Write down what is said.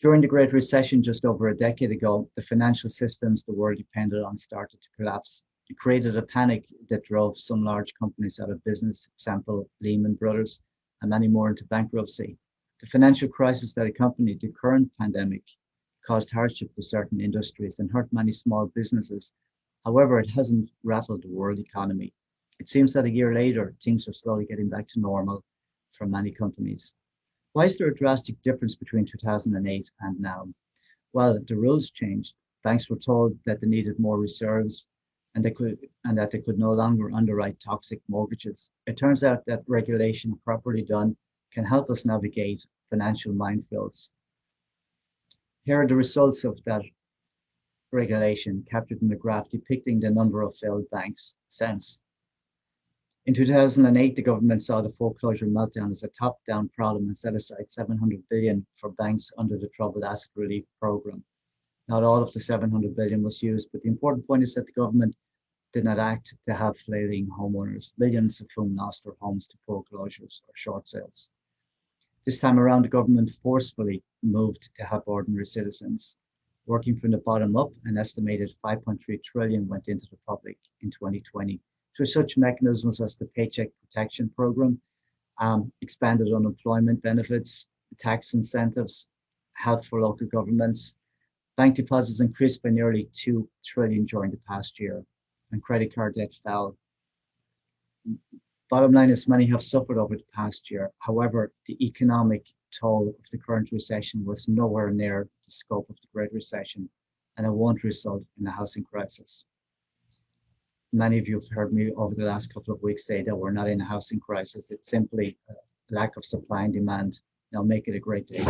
During the Great Recession just over a decade ago, the financial systems the world depended on started to collapse. It created a panic that drove some large companies out of business, example Lehman Brothers, and many more into bankruptcy. The financial crisis that accompanied the current pandemic caused hardship to certain industries and hurt many small businesses. However, it hasn't rattled the world economy. It seems that a year later, things are slowly getting back to normal for many companies. Why is there a drastic difference between 2008 and now? Well, the rules changed. Banks were told that they needed more reserves and that they could no longer underwrite toxic mortgages. It turns out that regulation properly done can help us navigate financial minefields. Here are the results of that regulation captured in the graph depicting the number of failed banks since. In 2008, the government saw the foreclosure meltdown as a top-down problem and set aside 700 billion for banks under the Troubled Asset Relief Program. Not all of the 700 billion was used, but the important point is that the government did not act to help failing homeowners, millions of whom lost their homes to foreclosures or short sales. This time around, the government forcefully moved to help ordinary citizens. Working from the bottom up, an estimated 5.3 trillion went into the public in 2020 through such mechanisms as the Paycheck Protection Program, expanded unemployment benefits, tax incentives, help for local governments. Bank deposits increased by nearly 2 trillion during the past year, and credit card debt fell. Bottom line is many have suffered over the past year. However, the economic toll of the current recession was nowhere near the scope of the Great Recession, and it won't result in a housing crisis. Many of you have heard me over the last couple of weeks say that we're not in a housing crisis. It's simply a lack of supply and demand. Now make it a great day.